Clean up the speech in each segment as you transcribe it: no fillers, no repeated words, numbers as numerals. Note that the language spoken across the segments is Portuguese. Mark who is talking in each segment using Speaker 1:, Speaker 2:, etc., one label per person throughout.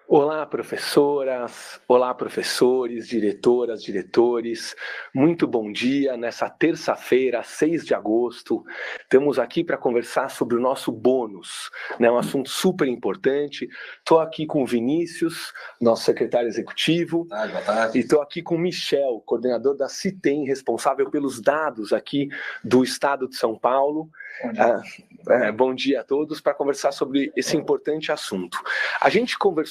Speaker 1: Olá, professoras, olá, professores, diretoras, diretores, muito bom dia. Nessa terça-feira, 6 de agosto, estamos aqui para conversar sobre o nosso bônus, né? Um assunto super importante. Estou aqui com o Vinícius, nosso secretário executivo,
Speaker 2: Boa tarde.
Speaker 1: e estou aqui com o Michel, coordenador da CITEM, responsável pelos dados aqui do estado de São Paulo. Bom dia a todos, para conversar sobre esse importante assunto.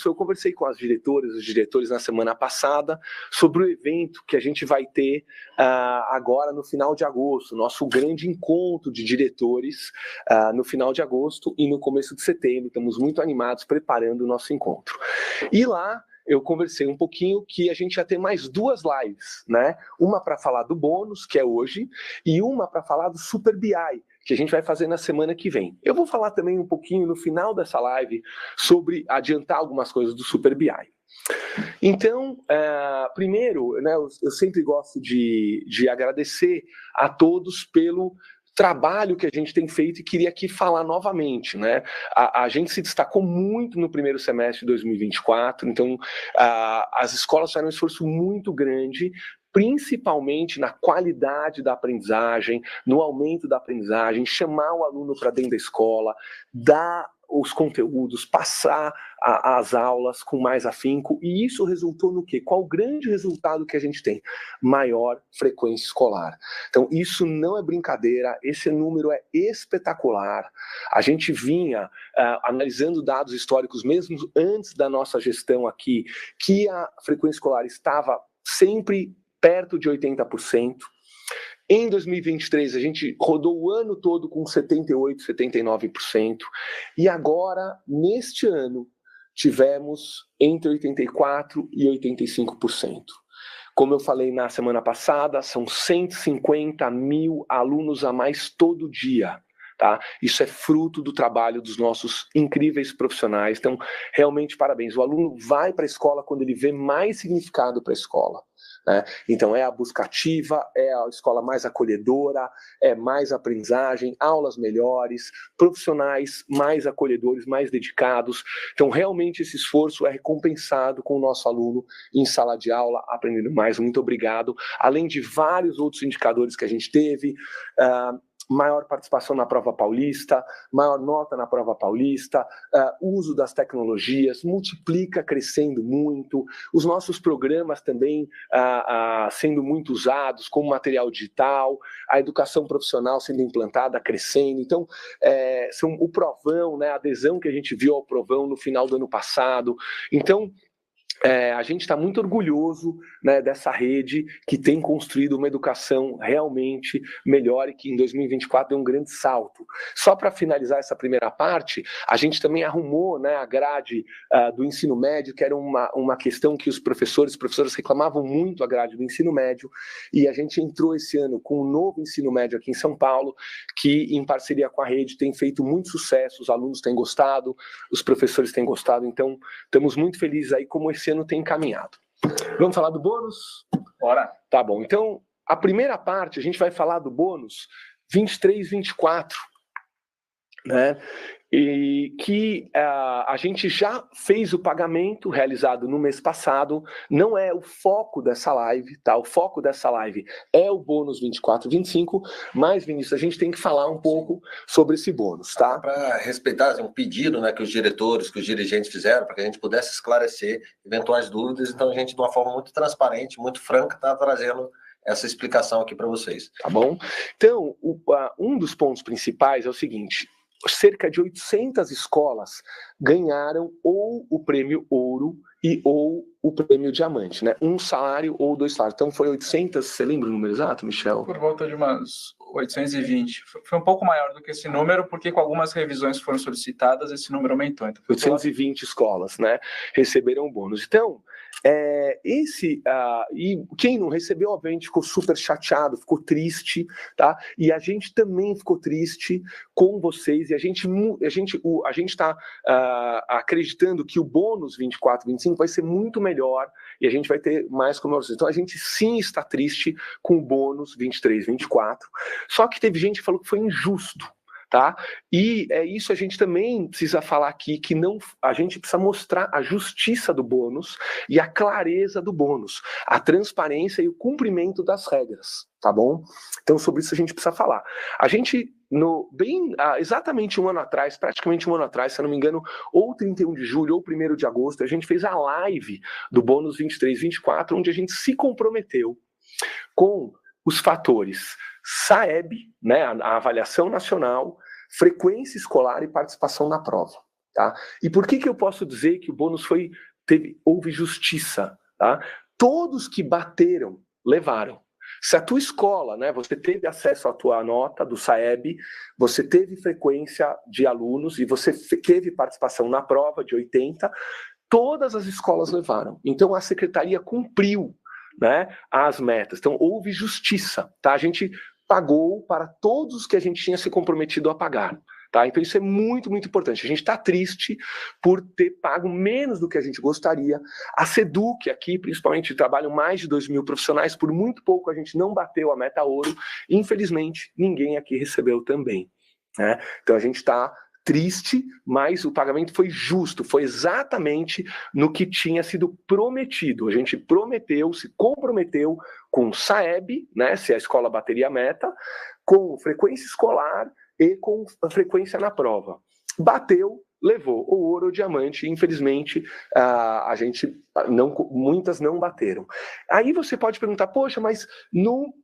Speaker 1: Eu conversei com as diretoras e os diretores na semana passada sobre o evento que a gente vai ter agora no final de agosto, nosso grande encontro de diretores no final de agosto e no começo de setembro. Estamos muito animados preparando o nosso encontro. E lá eu conversei um pouquinho que a gente ia ter mais duas lives, né? Uma para falar do bônus, que é hoje, e uma para falar do Super BI, que a gente vai fazer na semana que vem. Eu vou falar também um pouquinho no final dessa live sobre adiantar algumas coisas do Super BI. Então, primeiro, né, eu sempre gosto de agradecer a todos pelo trabalho que a gente tem feito e queria aqui falar novamente, né? A gente se destacou muito no primeiro semestre de 2024, então as escolas fizeram um esforço muito grande, principalmente na qualidade da aprendizagem, no aumento da aprendizagem, chamar o aluno para dentro da escola, dar os conteúdos, passar as aulas com mais afinco, e isso resultou no quê? Qual o grande resultado que a gente tem? Maior frequência escolar. Então, isso não é brincadeira, esse número é espetacular. A gente vinha analisando dados históricos, mesmo antes da nossa gestão aqui, que a frequência escolar estava sempre perto de 80%. Em 2023, a gente rodou o ano todo com 78%, 79%. E agora, neste ano, tivemos entre 84% e 85%. Como eu falei na semana passada, são 150 mil alunos a mais todo dia. Tá? Isso é fruto do trabalho dos nossos incríveis profissionais. Então, realmente, parabéns. O aluno vai para a escola quando ele vê mais significado para a escola. Né? Então, é a busca ativa, é a escola mais acolhedora, é mais aprendizagem, aulas melhores, profissionais mais acolhedores, mais dedicados. Então, realmente, esse esforço é recompensado com o nosso aluno em sala de aula, aprendendo mais. Muito obrigado. Além de vários outros indicadores que a gente teve, maior participação na prova paulista, maior nota na prova paulista, uso das tecnologias, multiplica crescendo muito, os nossos programas também sendo muito usados como material digital, a educação profissional sendo implantada, crescendo. Então, o provão, né, a adesão que a gente viu ao provão no final do ano passado. Então, a gente está muito orgulhoso, né, dessa rede que tem construído uma educação realmente melhor e que em 2024 deu um grande salto. Só para finalizar essa primeira parte, a gente também arrumou, né, a grade do ensino médio, que era uma questão que os professores e professoras reclamavam muito, a grade do ensino médio, e a gente entrou esse ano com um novo ensino médio aqui em São Paulo, que em parceria com a rede tem feito muito sucesso, os alunos têm gostado, os professores têm gostado, então estamos muito felizes aí como esse ano tem encaminhado. Vamos falar do bônus?
Speaker 2: Bora.
Speaker 1: Tá bom, então a primeira parte a gente vai falar do bônus 23, 24, né? E que a gente já fez o pagamento realizado no mês passado, não é o foco dessa live, tá? O foco dessa live é o bônus 24, 25, mas, Vinícius, a gente tem que falar um pouco sobre esse bônus, tá?
Speaker 2: Para respeitar um pedido, né, que os diretores, que os dirigentes fizeram, para que a gente pudesse esclarecer eventuais dúvidas, então a gente, de uma forma muito transparente, muito franca, está trazendo essa explicação aqui para vocês.
Speaker 1: Tá bom? Então, um dos pontos principais é o seguinte: cerca de 800 escolas ganharam ou o prêmio ouro ou o prêmio diamante, né? Um salário ou 2 salários. Então foi 800, você lembra o número exato, Michel?
Speaker 3: Por volta de umas 820. Foi um pouco maior do que esse número, porque com algumas revisões que foram solicitadas, esse número aumentou. Então,
Speaker 1: 820 escolas, né, receberam o bônus. Então, e quem não recebeu, obviamente, ficou super chateado, ficou triste, tá? E a gente também ficou triste com vocês, e a gente está acreditando que o bônus 24, 25 vai ser muito melhor, e a gente vai ter mais comemorações. Então, a gente sim está triste com o bônus 23, 24, só que teve gente que falou que foi injusto. tá? E é isso, a gente também precisa falar aqui que a gente precisa mostrar a justiça do bônus e a clareza do bônus, a transparência e o cumprimento das regras, tá bom? Então, sobre isso a gente precisa falar. A gente, exatamente um ano atrás, praticamente um ano atrás, se eu não me engano, ou 31 de julho ou 1º de agosto, a gente fez a live do bônus 23-24, onde a gente se comprometeu com os fatores SAEB, né, a avaliação nacional, frequência escolar e participação na prova. Tá? E por que eu posso dizer que o bônus houve justiça? Tá? Todos que bateram, levaram. Se a tua escola, né, você teve acesso à tua nota do SAEB, você teve frequência de alunos e você teve participação na prova de 80, todas as escolas levaram. Então a secretaria cumpriu, né, as metas. Então houve justiça, tá? A gente pagou para todos que a gente tinha se comprometido a pagar, tá? Então isso é muito, muito importante. A gente está triste por ter pago menos do que a gente gostaria. A SEDUC aqui, principalmente, trabalham mais de 2.000 profissionais, por muito pouco a gente não bateu a meta ouro. Infelizmente, ninguém aqui recebeu também, né? Então a gente está triste, mas o pagamento foi justo, foi exatamente no que tinha sido prometido. A gente prometeu, se comprometeu com o SAEB, né, se a escola bateria a meta, com frequência escolar e com frequência na prova. Bateu, levou o ouro ou o diamante, infelizmente muitas não bateram. Aí você pode perguntar, poxa, mas no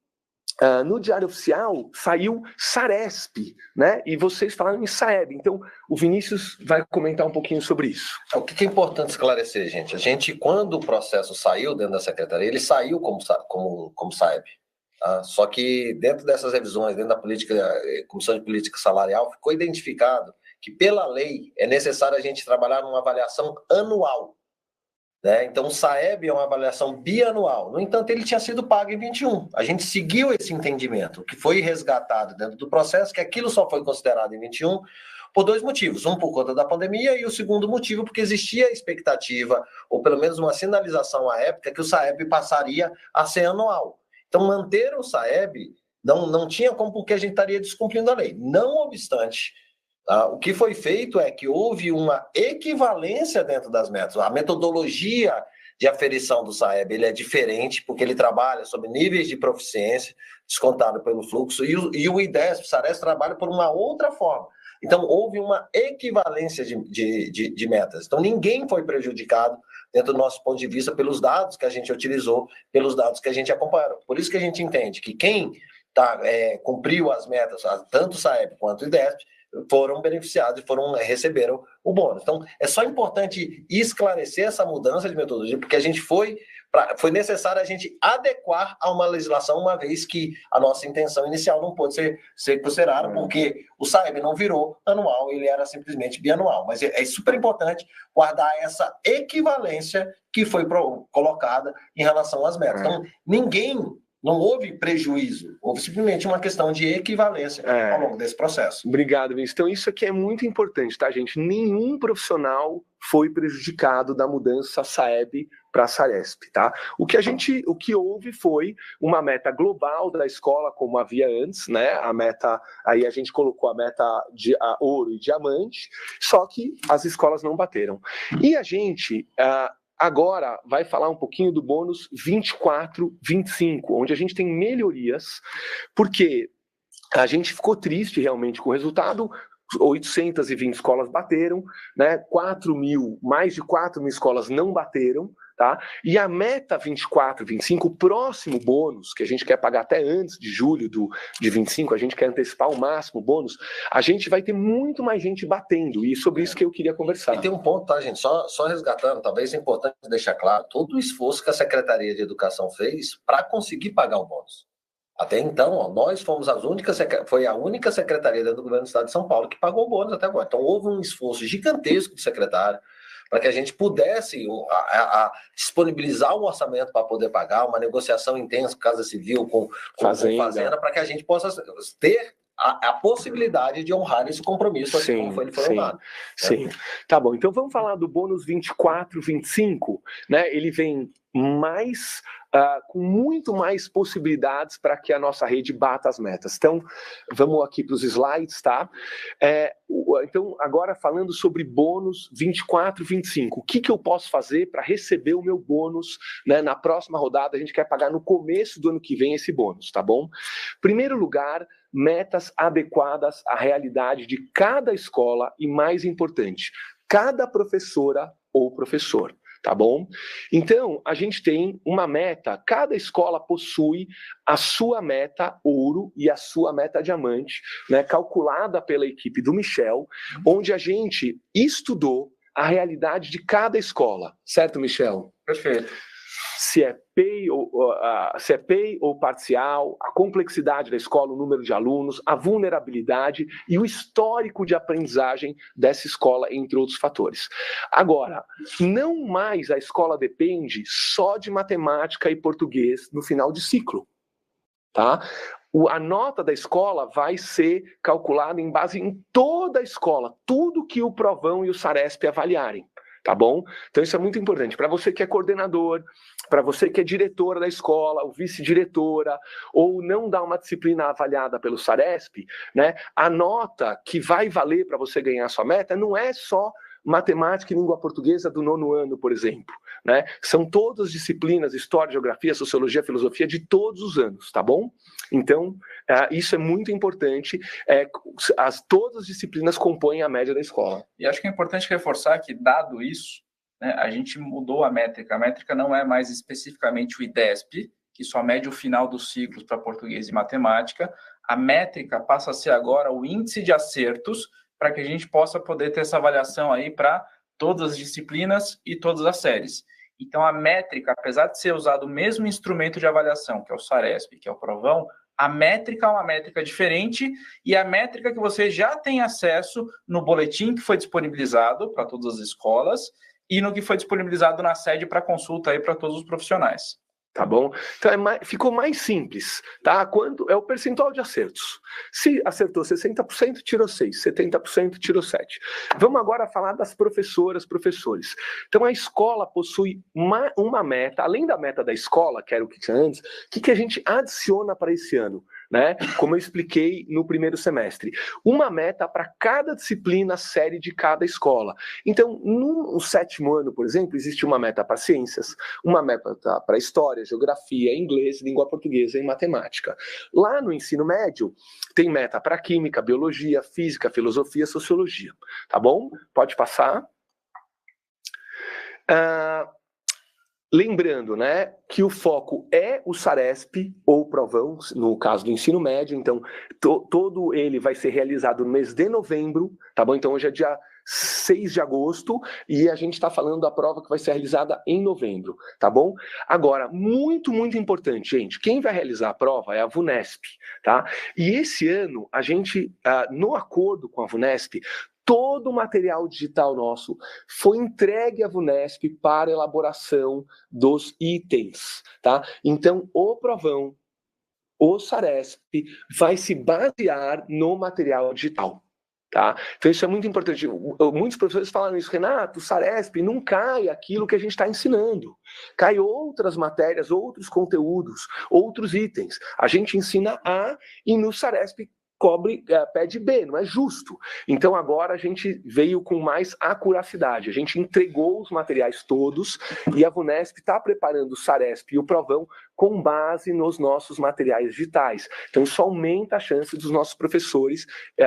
Speaker 1: Diário Oficial saiu SARESP, né? E vocês falaram em SAEB. Então, o Vinícius vai comentar um pouquinho sobre isso.
Speaker 2: O que é importante esclarecer, gente? A gente, quando o processo saiu dentro da secretaria, ele saiu como SAEB. Tá? Só que dentro dessas revisões, dentro da Comissão de Política Salarial, ficou identificado que, pela lei, é necessário a gente trabalhar numa avaliação anual. Né? Então, o SAEB é uma avaliação bianual. No entanto, ele tinha sido pago em 21. A gente seguiu esse entendimento, que foi resgatado dentro do processo, que aquilo só foi considerado em 21 por 2 motivos. Um, por conta da pandemia, e o segundo motivo, porque existia a expectativa, ou pelo menos uma sinalização à época, que o SAEB passaria a ser anual. Então, manter o SAEB não tinha como, porque a gente estaria descumprindo a lei. Não obstante, o que foi feito é que houve uma equivalência dentro das metas. A metodologia de aferição do SAEB ele é diferente, porque ele trabalha sobre níveis de proficiência, descontado pelo fluxo, e o IDESP, o SARESP, trabalha por uma outra forma. Então, houve uma equivalência de metas. Então, ninguém foi prejudicado dentro do nosso ponto de vista pelos dados que a gente utilizou, pelos dados que a gente acompanhou. Por isso que a gente entende que quem cumpriu as metas, tanto o SAEB quanto o IDESP, foram beneficiados e receberam o bônus. Então, é só importante esclarecer essa mudança de metodologia, porque a gente foi necessário a gente adequar a uma legislação, uma vez que a nossa intenção inicial não pôde ser considerada, porque o SAEB não virou anual, ele era simplesmente bianual. Mas é super importante guardar essa equivalência que foi colocada em relação às metas. Então, não houve prejuízo, houve simplesmente uma questão de equivalência ao longo desse processo.
Speaker 1: Obrigado, Vinícius. Então, isso aqui é muito importante, tá, gente? Nenhum profissional foi prejudicado da mudança SAEB para SARESP, tá? O que houve foi uma meta global da escola, como havia antes, né? A meta, aí a gente colocou a meta de ouro e diamante, só que as escolas não bateram. E a gente agora vai falar um pouquinho do bônus 24-25, onde a gente tem melhorias, porque a gente ficou triste realmente com o resultado. 820 escolas bateram, né? Mais de 4.000 escolas não bateram, tá? E a meta 24-25, o próximo bônus, que a gente quer pagar até antes de julho de 25, a gente quer antecipar o máximo bônus, a gente vai ter muito mais gente batendo, e sobre isso que eu queria conversar.
Speaker 2: E tem um ponto, tá, gente? Só resgatando, talvez é importante deixar claro, todo o esforço que a Secretaria de Educação fez para conseguir pagar o bônus. Até então, nós fomos foi a única secretaria do governo do estado de São Paulo que pagou o bônus até agora. Então, houve um esforço gigantesco do secretário para que a gente pudesse disponibilizar um orçamento para poder pagar, uma negociação intensa com Casa Civil, com Fazenda, para que a gente possa ter a possibilidade de honrar esse compromisso, assim como ele foi honrado.
Speaker 1: Sim, tá bom. Então vamos falar do bônus 24-25, né? Ele vem com muito mais possibilidades para que a nossa rede bata as metas. Então, vamos aqui para os slides, tá? Então, agora falando sobre bônus 24, 25. O que eu posso fazer para receber o meu bônus, né? Na próxima rodada, a gente quer pagar no começo do ano que vem esse bônus, tá bom? Primeiro lugar, metas adequadas à realidade de cada escola e, mais importante, cada professora ou professor. Tá bom? Então, a gente tem uma meta, cada escola possui a sua meta ouro e a sua meta diamante, né, calculada pela equipe do Michel, onde a gente estudou a realidade de cada escola, certo, Michel?
Speaker 3: Perfeito.
Speaker 1: Se é PEI ou parcial, a complexidade da escola, o número de alunos, a vulnerabilidade e o histórico de aprendizagem dessa escola, entre outros fatores. Agora, não mais a escola depende só de matemática e português no final de ciclo, tá? A nota da escola vai ser calculada em base em toda a escola, tudo que o Provão e o Saresp avaliarem. Tá bom? Então isso é muito importante. Para você que é coordenador, para você que é diretora da escola, ou vice-diretora, ou não dá uma disciplina avaliada pelo Saresp, né? A nota que vai valer para você ganhar a sua meta não é só matemática e língua portuguesa do 9º ano, por exemplo, né? São todas disciplinas, história, geografia, sociologia, filosofia, de todos os anos, tá bom? Então, isso é muito importante, todas as disciplinas compõem a média da escola.
Speaker 3: E acho que é importante reforçar que, dado isso, né, a gente mudou a métrica não é mais especificamente o IDESP, que só mede o final dos ciclos para português e matemática, a métrica passa a ser agora o índice de acertos, para que a gente possa poder ter essa avaliação aí para todas as disciplinas e todas as séries. Então, a métrica, apesar de ser usado o mesmo instrumento de avaliação, que é o Saresp, que é o Provão, a métrica é uma métrica diferente e a métrica que você já tem acesso no boletim que foi disponibilizado para todas as escolas e no que foi disponibilizado na sede para consulta aí para todos os profissionais.
Speaker 1: Tá bom? Então ficou mais simples, tá? Quanto é o percentual de acertos? Se acertou 60%, tirou 6, 70%, tirou 7. Vamos agora falar das professoras, professores. Então a escola possui uma meta, além da meta da escola, que era o que tinha antes, o que a gente adiciona para esse ano? Né? Como eu expliquei no primeiro semestre, uma meta para cada disciplina, série de cada escola. Então, no 7º ano, por exemplo, existe uma meta para ciências, uma meta para história, geografia, inglês, língua portuguesa e matemática. Lá no ensino médio, tem meta para química, biologia, física, filosofia, sociologia. Tá bom? Pode passar. Lembrando, né, que o foco é o Saresp ou Provão, no caso do ensino médio, então todo ele vai ser realizado no mês de novembro, tá bom? Então hoje é dia 6 de agosto e a gente está falando da prova que vai ser realizada em novembro, tá bom? Agora, muito, muito importante, gente, quem vai realizar a prova é a VUNESP, tá? E esse ano, a gente, no acordo com a VUNESP, todo o material digital nosso foi entregue à VUNESP para elaboração dos itens, tá? Então, o Provão, o Saresp, vai se basear no material digital, tá? Então, isso é muito importante. Muitos professores falam isso, Renato, o Saresp não cai aquilo que a gente está ensinando. Cai outras matérias, outros conteúdos, outros itens. A gente ensina A e no Saresp pede B, não é justo. Então agora a gente veio com mais acuracidade, a gente entregou os materiais todos e a VUNESP está preparando o Saresp e o Provão com base nos nossos materiais digitais. Então isso aumenta a chance dos nossos professores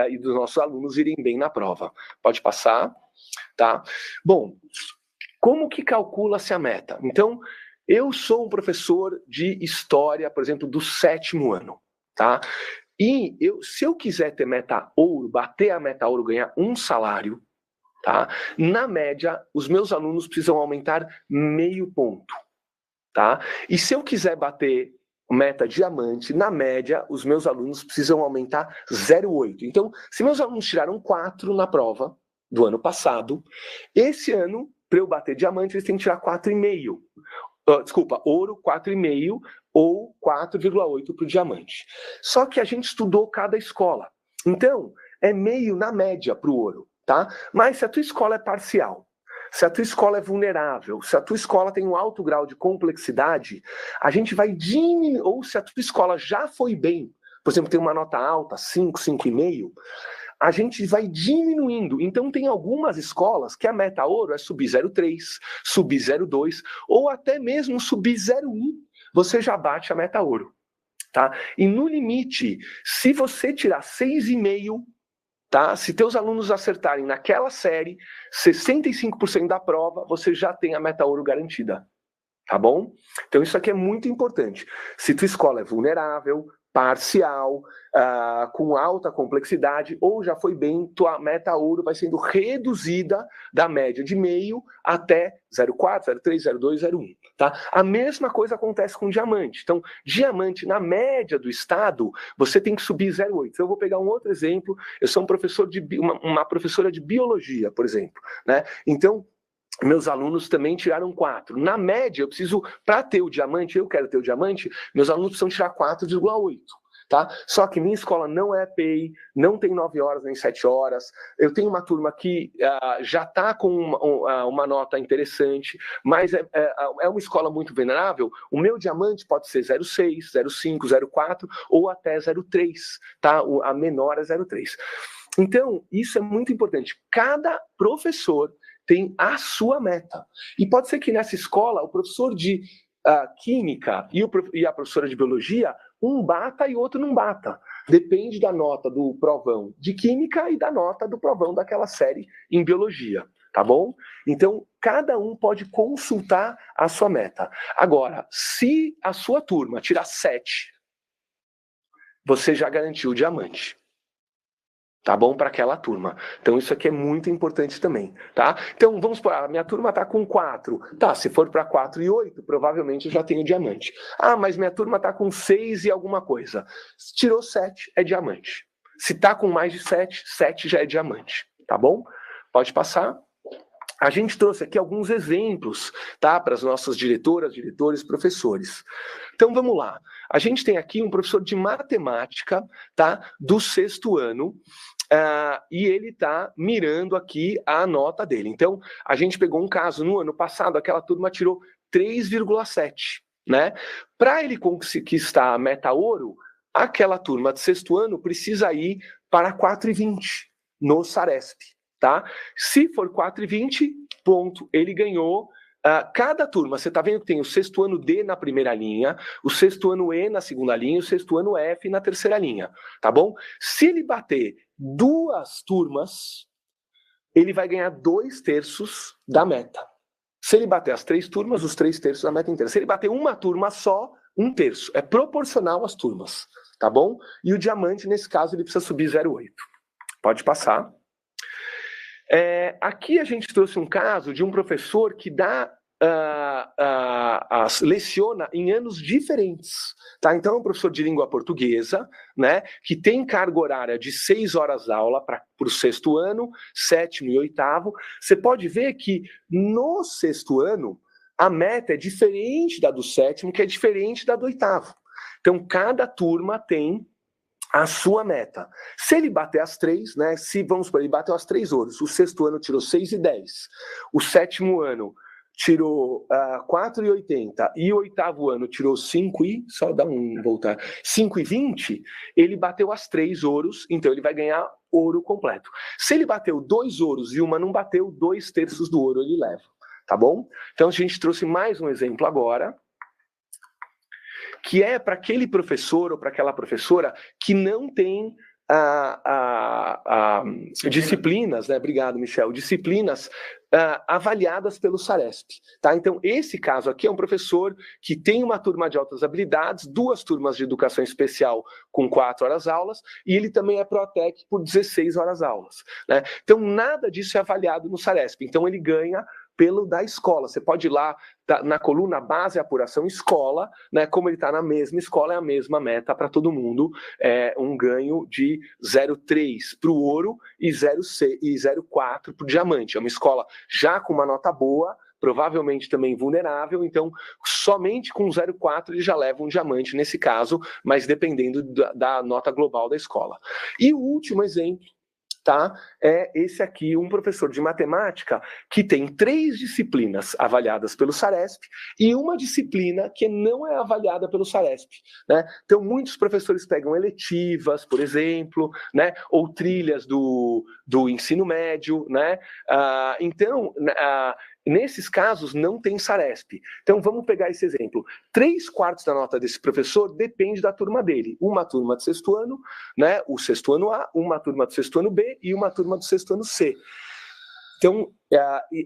Speaker 1: e dos nossos alunos irem bem na prova. Pode passar, tá? Bom, como que calcula-se a meta? Então, eu sou um professor de história, por exemplo, do 7º ano, tá? E se eu quiser ter meta ouro, bater a meta ouro, ganhar um salário, tá? Na média, os meus alunos precisam aumentar meio ponto, tá? E se eu quiser bater meta diamante, na média, os meus alunos precisam aumentar 0,8. Então, se meus alunos tiraram 4 na prova do ano passado, esse ano, para eu bater diamante, eles têm que tirar 4,5. Desculpa, ouro 4,5 ou 4,8 para o diamante. Só que a gente estudou cada escola. Então, é meio na média para o ouro, tá? Mas se a tua escola é parcial, se a tua escola é vulnerável, se a tua escola tem um alto grau de complexidade, a gente vai diminuir, ou se a tua escola já foi bem, por exemplo, tem uma nota alta, 5, 5,5, a gente vai diminuindo. Então tem algumas escolas que a meta ouro é subir 0,3, subir 0,2, ou até mesmo subir 0,1, você já bate a meta ouro. Tá? E no limite, se você tirar 6,5, tá? Se teus alunos acertarem naquela série, 65% da prova, você já tem a meta ouro garantida. Tá bom? Então isso aqui é muito importante. Se tua escola é vulnerável, parcial, com alta complexidade, ou já foi bem, tua meta ouro vai sendo reduzida da média de meio até 0,4, 0,3, 0,2, 0,1. Tá? A mesma coisa acontece com diamante. Então, diamante, na média do estado, você tem que subir 0,8. Então, eu vou pegar um outro exemplo. Eu sou um professor uma professora de biologia, por exemplo. Né? Então, meus alunos também tiraram 4. Na média, eu preciso, para ter o diamante, eu quero ter o diamante, meus alunos precisam tirar 4,8. Tá? Só que minha escola não é EPI, não tem 9 horas nem 7 horas. Eu tenho uma turma que já está com uma nota interessante, mas é uma escola muito vulnerável. O meu diamante pode ser 0,6, 0,5, 0,4 ou até 0,3. Tá? A menor é 0,3. Então, isso é muito importante. Cada professor tem a sua meta. E pode ser que nessa escola, o professor de química e a professora de biologia, um bata e outro não bata. Depende da nota do provão de química e da nota do provão daquela série em biologia, tá bom? Então, cada um pode consultar a sua meta. Agora, se a sua turma tirar 7, você já garantiu o diamante. Tá bom? Para aquela turma. Então, isso aqui é muito importante também, tá? Então, vamos por a minha turma tá com 4. Tá, se for para 4 e 8, provavelmente eu já tenho diamante. Ah, mas minha turma tá com 6 e alguma coisa. Se tirou 7, é diamante. Se tá com mais de 7, 7 já é diamante, tá bom? Pode passar. A gente trouxe aqui alguns exemplos, tá? Para as nossas diretoras, diretores, professores. Então, vamos lá. A gente tem aqui um professor de matemática, tá? Do 6º ano, e ele está mirando aqui a nota dele. Então, a gente pegou um caso no ano passado, aquela turma tirou 3,7, né? Para ele conquistar a meta ouro, aquela turma de 6º ano precisa ir para 4,20 no Saresp, tá? Se for 4,20, ponto, ele ganhou. Cada turma, você está vendo que tem o 6º ano D na primeira linha, o 6º ano E na segunda linha, o 6º ano F na terceira linha, tá bom? Se ele bater 2 turmas, ele vai ganhar 2/3 da meta. Se ele bater as 3 turmas, os 3/3 da meta inteira. Se ele bater uma turma só, 1/3. É proporcional às turmas, tá bom? E o diamante, nesse caso, ele precisa subir 0,8. Pode passar. Aqui a gente trouxe um caso de um professor que leciona em anos diferentes. Tá? Então, é um professor de língua portuguesa, né, que tem carga horária de 6 horas aula para o 6º ano, 7º e 8º. Você pode ver que no 6º ano, a meta é diferente da do 7º, que é diferente da do 8º. Então, cada turma tem a sua meta. Se ele bater as 3, né? Se vamos por ele bateu as 3 ouros, o 6º ano tirou 6,10, o 7º ano tirou 4,80 e o 8º ano tirou 5,20, ele bateu as 3 ouros, então ele vai ganhar ouro completo. Se ele bateu 2 ouros e uma não bateu, 2/3 do ouro ele leva, tá bom? Então a gente trouxe mais um exemplo agora, que é para aquele professor ou para aquela professora que não tem disciplinas, né? Obrigado, Michel. Disciplinas avaliadas pelo Saresp. Tá? Então, esse caso aqui é um professor que tem uma turma de altas habilidades, 2 turmas de educação especial com 4 horas aulas, e ele também é Protec por 16 horas aulas. Né? Então, nada disso é avaliado no Saresp. Então, ele ganha pelo da escola. Você pode ir lá na coluna base apuração escola, né? Como ele está na mesma escola, é a mesma meta para todo mundo, um ganho de 0,3 para o ouro e 0,4 para o diamante. É uma escola já com uma nota boa, provavelmente também vulnerável, então somente com 0,4 ele já leva um diamante nesse caso, mas dependendo da nota global da escola. E o último exemplo tá? É esse aqui, um professor de matemática que tem 3 disciplinas avaliadas pelo SARESP e uma disciplina que não é avaliada pelo SARESP, né? Então, muitos professores pegam eletivas, por exemplo, né? Ou trilhas do ensino médio, né? Então, nesses casos, não tem SARESP. Então, vamos pegar esse exemplo. 3/4 da nota desse professor depende da turma dele. Uma turma do 6º ano, né, o 6º ano A, uma turma do 6º ano B e uma turma do 6º ano C. Então,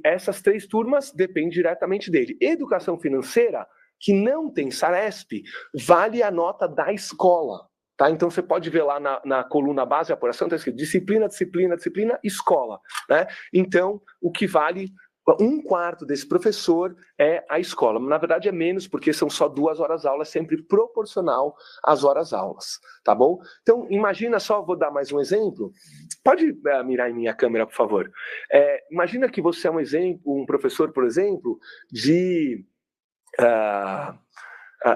Speaker 1: essas 3 turmas dependem diretamente dele. Educação financeira, que não tem SARESP, vale a nota da escola. Tá? Então, você pode ver lá na coluna base de apuração, está escrito disciplina, disciplina, disciplina, escola. Né? Então, o que vale... 1/4 desse professor é a escola. Na verdade, é menos, porque são só 2 horas aula, sempre proporcional às horas aulas, tá bom? Então, imagina só, vou dar mais um exemplo. Pode mirar em minha câmera, por favor. Imagina que você é um professor, por exemplo, de...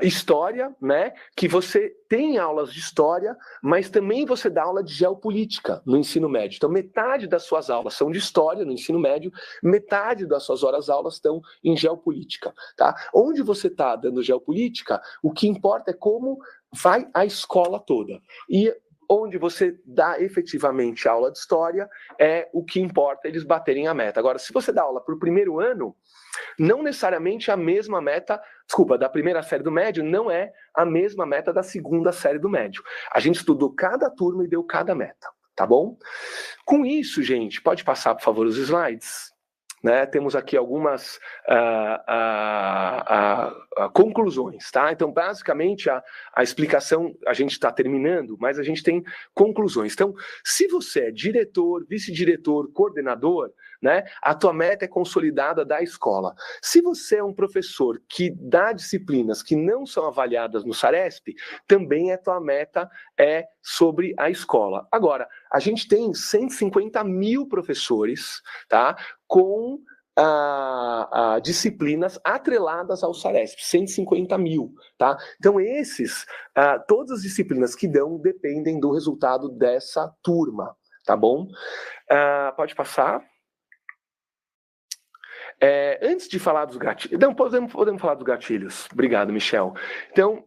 Speaker 1: história, né? Que você tem aulas de história, mas também você dá aula de geopolítica no ensino médio. Então, metade das suas aulas são de história no ensino médio, metade das suas horas-aulas estão em geopolítica, tá? Onde você está dando geopolítica, o que importa é como vai a escola toda. E onde você dá efetivamente aula de história, é o que importa eles baterem a meta. Agora, se você dá aula para o 1º ano, não necessariamente a mesma meta, da primeira série do médio, não é a mesma meta da 2ª série do médio. A gente estudou cada turma e deu cada meta, tá bom? Com isso, gente, pode passar, por favor, os slides? Né, temos aqui algumas conclusões, tá? Então, basicamente, a explicação a gente está terminando, mas a gente tem conclusões. Então, se você é diretor, vice-diretor, coordenador, né, a tua meta é consolidada da escola. Se você é um professor que dá disciplinas que não são avaliadas no SARESP, também a tua meta é sobre a escola. Agora, a gente tem 150 mil professores, tá, com disciplinas atreladas ao SARESP, 150 mil, tá? Então, todas as disciplinas que dão dependem do resultado dessa turma, tá bom? Pode passar. Antes de falar dos gatilhos... Não, podemos falar dos gatilhos. Obrigado, Michel. Então,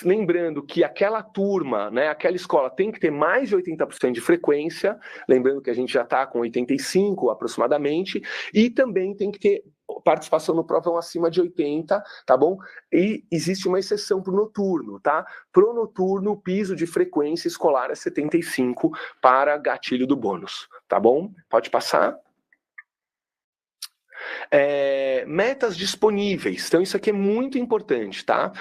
Speaker 1: lembrando que aquela turma, né, aquela escola tem que ter mais de 80% de frequência, lembrando que a gente já está com 85% aproximadamente, e também tem que ter participação no provão acima de 80%, tá bom? E existe uma exceção para o noturno, tá? Pro noturno, o piso de frequência escolar é 75% para gatilho do bônus, tá bom? Pode passar. Metas disponíveis. Então, isso aqui é muito importante, tá?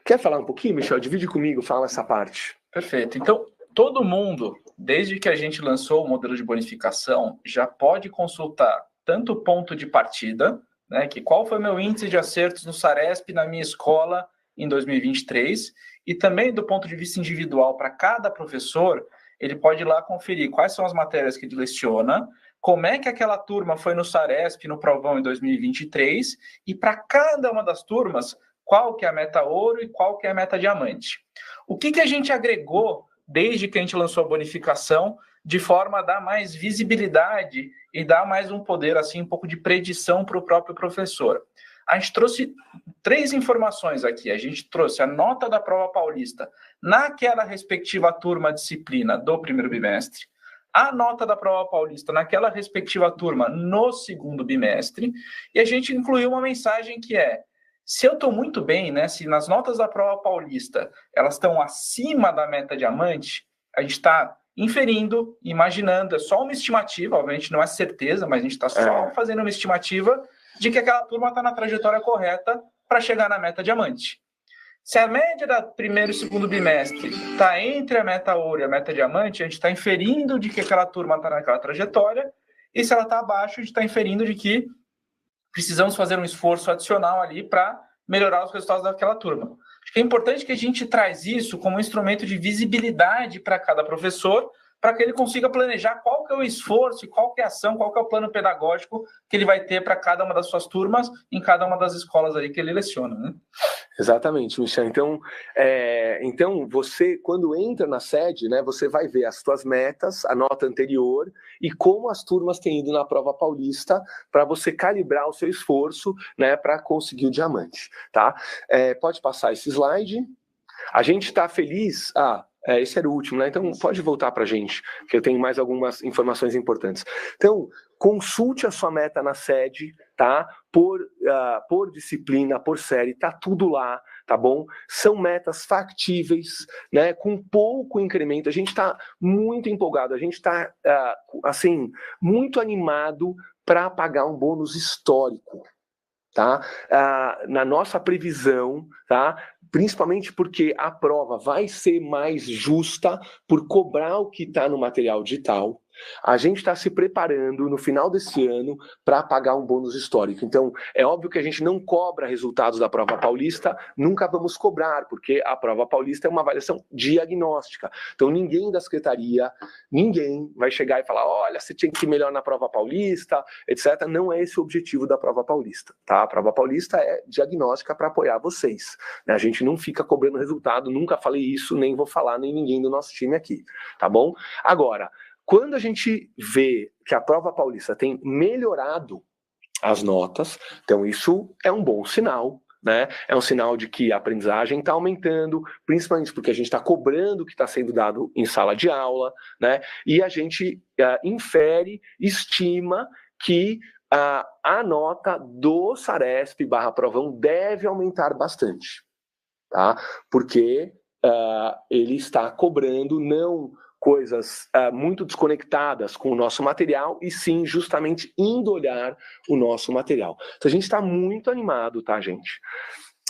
Speaker 1: Quer falar um pouquinho, Michel? Divide comigo, fala essa parte.
Speaker 3: Perfeito. Então, todo mundo, desde que a gente lançou o modelo de bonificação, já pode consultar tanto o ponto de partida, né, que qual foi meu índice de acertos no SARESP na minha escola em 2023, e também do ponto de vista individual para cada professor, ele pode ir lá conferir quais são as matérias que ele leciona, como é que aquela turma foi no SARESP, no provão em 2023, e para cada uma das turmas, qual que é a meta ouro e qual que é a meta diamante. O que a gente agregou desde que a gente lançou a bonificação, de forma a dar mais visibilidade e dar mais um poder, assim, um pouco de predição para o próprio professor? A gente trouxe 3 informações aqui. A gente trouxe a nota da prova paulista naquela respectiva turma disciplina do 1º bimestre, a nota da prova paulista naquela respectiva turma no 2º bimestre, e a gente incluiu uma mensagem que se eu estou muito bem, né, se nas notas da prova paulista elas estão acima da meta diamante, a gente está inferindo, imaginando, é só uma estimativa, obviamente não é certeza, mas a gente está só fazendo uma estimativa de que aquela turma está na trajetória correta para chegar na meta diamante. Se a média da 1º e 2º bimestre está entre a meta ouro e a meta diamante, a gente está inferindo de que aquela turma está naquela trajetória, e se ela está abaixo, a gente está inferindo de que precisamos fazer um esforço adicional ali para melhorar os resultados daquela turma. Acho que é importante que a gente traz isso como um instrumento de visibilidade para cada professor, para que ele consiga planejar qual que é o esforço, qual que é a ação, qual que é o plano pedagógico que ele vai ter para cada uma das suas turmas, em cada uma das escolas aí que ele leciona, né?
Speaker 1: Exatamente, Michel. Então você, quando entra na sede, né, você vai ver as suas metas, a nota anterior e como as turmas têm ido na prova paulista para você calibrar o seu esforço, né, para conseguir o diamante, tá? Pode passar esse slide. A gente está feliz... esse era o último, né? Então pode voltar para a gente, que eu tenho mais algumas informações importantes. Então, consulte a sua meta na sede, tá? Por disciplina, por série, tá tudo lá, tá bom? São metas factíveis, né? Com pouco incremento. A gente está muito empolgado, a gente está, assim, muito animado para pagar um bônus histórico, tá? Na nossa previsão, tá? Principalmente porque a prova vai ser mais justa por cobrar o que está no material digital. A gente está se preparando no final desse ano para pagar um bônus histórico. Então, é óbvio que a gente não cobra resultados da prova paulista, nunca vamos cobrar, porque a prova paulista é uma avaliação diagnóstica. Então, ninguém da secretaria, ninguém vai chegar e falar, olha, você tinha que ir melhor na prova paulista, etc. Não é esse o objetivo da prova paulista, tá? A prova paulista é diagnóstica para apoiar vocês, né? A gente não fica cobrando resultado, nunca falei isso, nem vou falar, nem ninguém do nosso time aqui, tá bom? Agora, quando a gente vê que a prova paulista tem melhorado as notas, então isso é um bom sinal, né? É um sinal de que a aprendizagem está aumentando, principalmente porque a gente está cobrando o que está sendo dado em sala de aula, né? E a gente infere, estima que a nota do Saresp/Provão deve aumentar bastante, tá? Porque ele está cobrando não coisas muito desconectadas com o nosso material, e sim justamente indo olhar o nosso material. Então a gente está muito animado, tá, gente?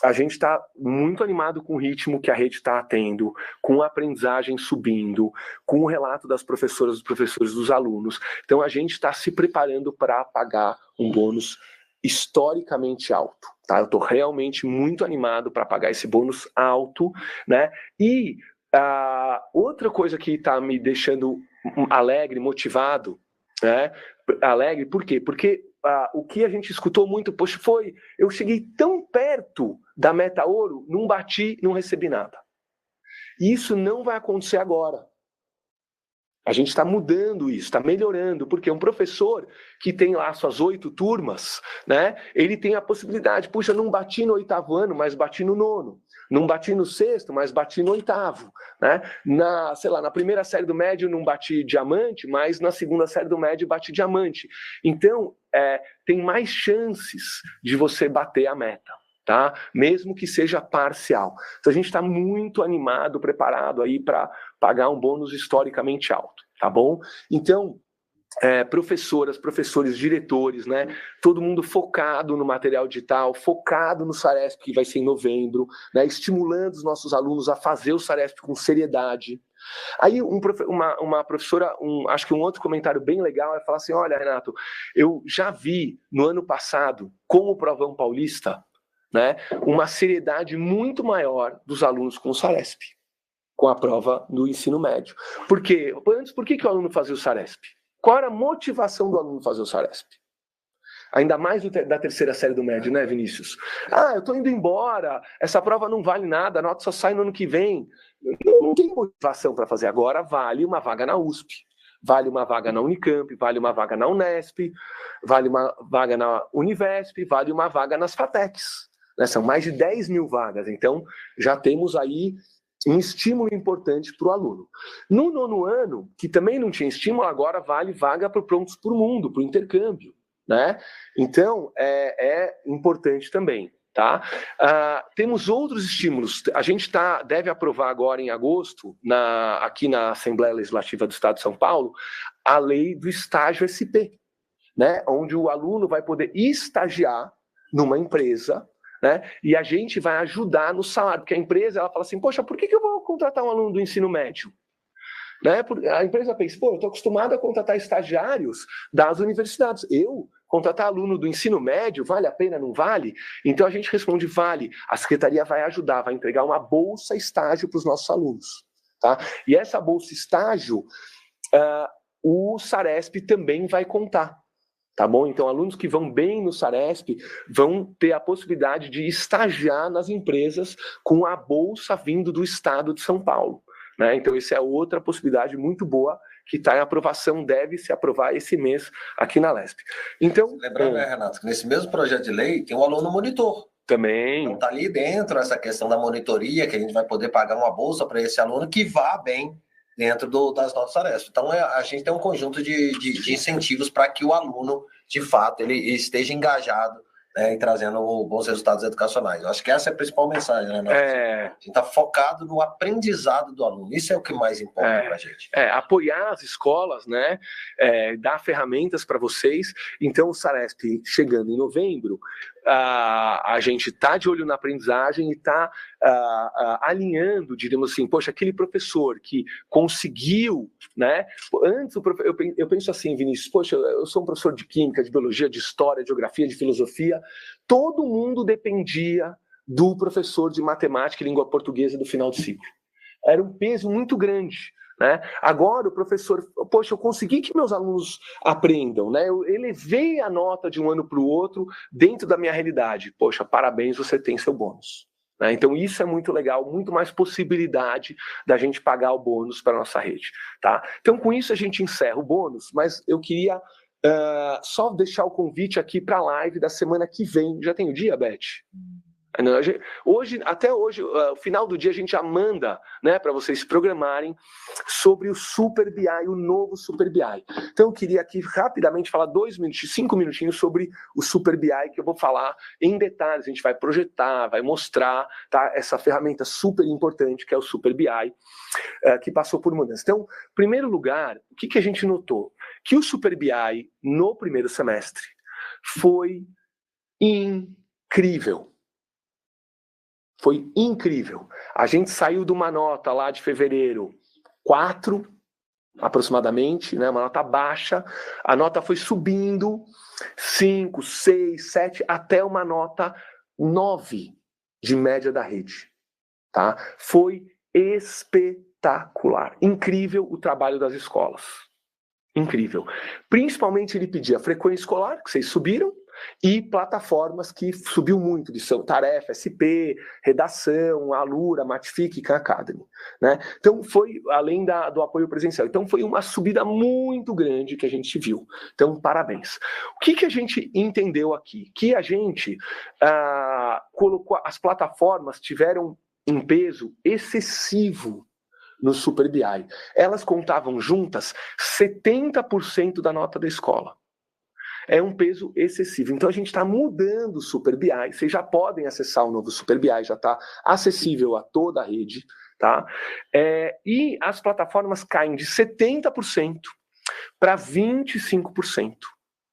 Speaker 1: A gente está muito animado com o ritmo que a rede está tendo, com a aprendizagem subindo, com o relato das professoras, dos professores, dos alunos. Então a gente está se preparando para pagar um bônus historicamente alto, tá? Eu estou realmente muito animado para pagar esse bônus alto, né? E outra coisa que está me deixando alegre, motivado, né? Alegre, por quê? Porque o que a gente escutou muito, poxa, eu cheguei tão perto da meta ouro, não bati, não recebi nada. E isso não vai acontecer agora. A gente está mudando isso, está melhorando, porque um professor que tem lá suas 8 turmas, né, ele tem a possibilidade, puxa, não bati no 8º ano, mas bati no 9º. Não bati no 6º, mas bati no 8º. Né? Na primeira série do médio não bati diamante, mas na segunda série do médio bati diamante. Então, tem mais chances de você bater a meta, tá? Mesmo que seja parcial. Então, a gente está muito animado, preparado aí para pagar um bônus historicamente alto, tá bom? Então, professoras, professores, diretores, né? Todo mundo focado no material digital, focado no Saresp, que vai ser em novembro, né? Estimulando os nossos alunos a fazer o Saresp com seriedade. Aí uma professora, acho que um outro comentário bem legal é falar assim, olha, Renato, eu já vi no ano passado, com o Provão Paulista, né, uma seriedade muito maior dos alunos com o Saresp, com a prova do ensino médio. Por quê? Antes, por que o aluno fazia o Saresp? Qual era a motivação do aluno fazer o Saresp? Ainda mais da terceira série do médio, né, Vinícius? Eu estou indo embora, essa prova não vale nada, a nota só sai no ano que vem. Não tem motivação para fazer agora, vale uma vaga na USP, vale uma vaga na Unicamp, vale uma vaga na Unesp, vale uma vaga na Univesp, vale uma vaga nas FATECs. Né? São mais de 10 mil vagas, então já temos aí um estímulo importante para o aluno. No 9º ano, que também não tinha estímulo, agora vale vaga para o Prontos por Mundo, para o intercâmbio, né? Então, é importante também, tá? Temos outros estímulos. A gente deve aprovar agora em agosto, aqui na Assembleia Legislativa do Estado de São Paulo, a lei do estágio SP, né? Onde o aluno vai poder estagiar numa empresa, né? E a gente vai ajudar no salário, porque a empresa ela fala assim, poxa, por que eu vou contratar um aluno do ensino médio? Né? A empresa pensa, eu estou acostumado a contratar estagiários das universidades, eu contratar aluno do ensino médio, vale a pena, não vale? Então a gente responde, vale, a secretaria vai ajudar, vai entregar uma bolsa estágio para os nossos alunos, tá? E essa bolsa estágio, o Saresp também vai contar. Tá bom? Então, alunos que vão bem no Saresp vão ter a possibilidade de estagiar nas empresas com a bolsa vindo do estado de São Paulo. Né? Então, isso é outra possibilidade muito boa que está em aprovação, deve se aprovar esse mês aqui na Lesp. Então,
Speaker 2: lembrando, Renato, que nesse mesmo projeto de lei tem um aluno monitor.
Speaker 1: Também.
Speaker 2: Então, está ali dentro essa questão da monitoria, que a gente vai poder pagar uma bolsa para esse aluno que vá bem dentro das notas Saresp. Então, a gente tem um conjunto de incentivos para que o aluno, de fato, ele esteja engajado, né, e trazendo bons resultados educacionais. Eu acho que essa é a principal mensagem, né? A gente está focado no aprendizado do aluno. Isso é o que mais importa para a gente.
Speaker 1: Apoiar as escolas, né? Dar ferramentas para vocês. Então, o Saresp, chegando em novembro, a gente está de olho na aprendizagem e está alinhando, diríamos assim, poxa, aquele professor que conseguiu, né? Antes, eu penso assim, Vinícius, poxa, eu sou um professor de química, de biologia, de história, de geografia, de filosofia, todo mundo dependia do professor de matemática e língua portuguesa do final do ciclo. Era um peso muito grande. Né? Agora o professor, poxa, eu consegui que meus alunos aprendam, né? Eu elevei a nota de um ano para o outro dentro da minha realidade. Poxa, parabéns, você tem seu bônus. Né? Então isso é muito legal, muito mais possibilidade da gente pagar o bônus para a nossa rede. Tá? Então com isso a gente encerra o bônus, mas eu queria só deixar o convite aqui para a live da semana que vem. Já tem o dia, Beth? Até hoje, o final do dia, a gente já manda, né, para vocês se programarem sobre o Super BI, o novo Super BI. Então, eu queria aqui rapidamente falar 5 minutinhos sobre o Super BI, que eu vou falar em detalhes. A gente vai projetar, vai mostrar, tá, essa ferramenta super importante que é o Super BI, que passou por mudanças. Então, em primeiro lugar, o que a gente notou? Que o Super BI, no primeiro semestre, foi incrível. Foi incrível. A gente saiu de uma nota lá de fevereiro 4, aproximadamente, né, uma nota baixa. A nota foi subindo 5, 6, 7, até uma nota 9 de média da rede. Tá? Foi espetacular. Incrível o trabalho das escolas. Incrível. Principalmente ele pedia frequência escolar, que vocês subiram, e plataformas que subiu muito, de Tarefa, SP, Redação, Alura, Matific, Khan Academy. Né? Então foi, além do apoio presencial, então foi uma subida muito grande que a gente viu. Então, parabéns. O que a gente entendeu aqui? Que a gente colocou, as plataformas tiveram um peso excessivo no Super BI. Elas contavam juntas 70% da nota da escola. É um peso excessivo. Então a gente está mudando o Super BI. Vocês já podem acessar o novo Super BI, já está acessível a toda a rede. Tá? E as plataformas caem de 70% para 25%.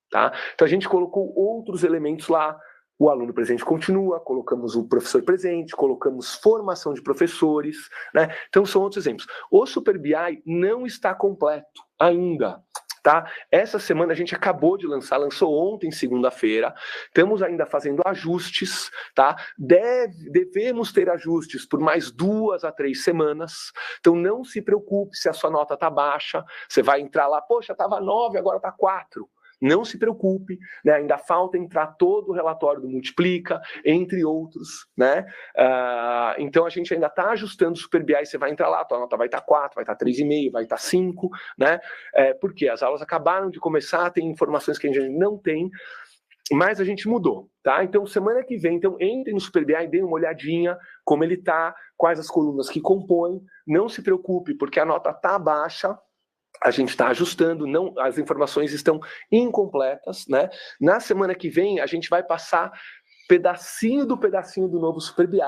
Speaker 1: Tá? Então a gente colocou outros elementos lá. O aluno presente continua, colocamos o professor presente, colocamos formação de professores, né? Então são outros exemplos. O Super BI não está completo ainda. Tá? Essa semana a gente acabou de lançou ontem, segunda-feira. Estamos ainda fazendo ajustes, tá? Devemos ter ajustes por mais 2 a 3 semanas. Então não se preocupe se a sua nota está baixa. Você vai entrar lá, poxa, estava 9, agora está 4. Não se preocupe, né? Ainda falta entrar todo o relatório do Multiplica, entre outros, né? Então a gente ainda está ajustando o Super BI, você vai entrar lá, a tua nota vai estar 4, vai estar 3,5, vai estar 5, né? Porque as aulas acabaram de começar, tem informações que a gente não tem, mas a gente mudou, tá? Então semana que vem, entre no Super BI, dê uma olhadinha como ele está, quais as colunas que compõem, não se preocupe, porque a nota está baixa. A gente está ajustando, as informações estão incompletas, né? Na semana que vem, a gente vai passar pedacinho do novo Super BI,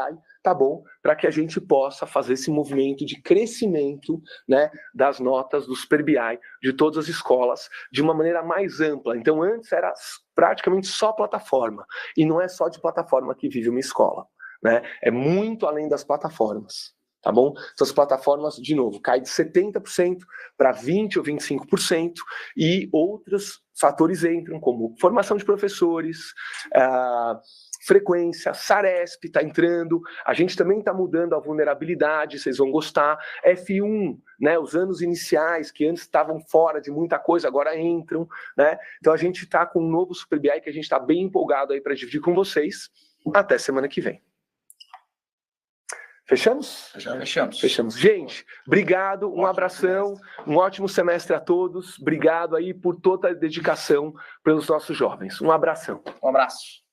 Speaker 1: tá bom? Para que a gente possa fazer esse movimento de crescimento, né, das notas do Super BI de todas as escolas de uma maneira mais ampla. Então, antes era praticamente só plataforma, e não é só de plataforma que vive uma escola, né? É muito além das plataformas. Tá bom? Essas plataformas, de novo, cai de 70% para 20% ou 25%, e outros fatores entram, como formação de professores, frequência, Saresp está entrando, a gente também está mudando a vulnerabilidade, vocês vão gostar, F1, né, os anos iniciais, que antes estavam fora de muita coisa, agora entram, né, então a gente está com um novo Super BI que a gente está bem empolgado aí para dividir com vocês, até semana que vem. Fechamos? Fechamos. Gente, obrigado, um abração, um ótimo semestre a todos, obrigado aí por toda a dedicação pelos nossos jovens, um abração.
Speaker 3: Um abraço.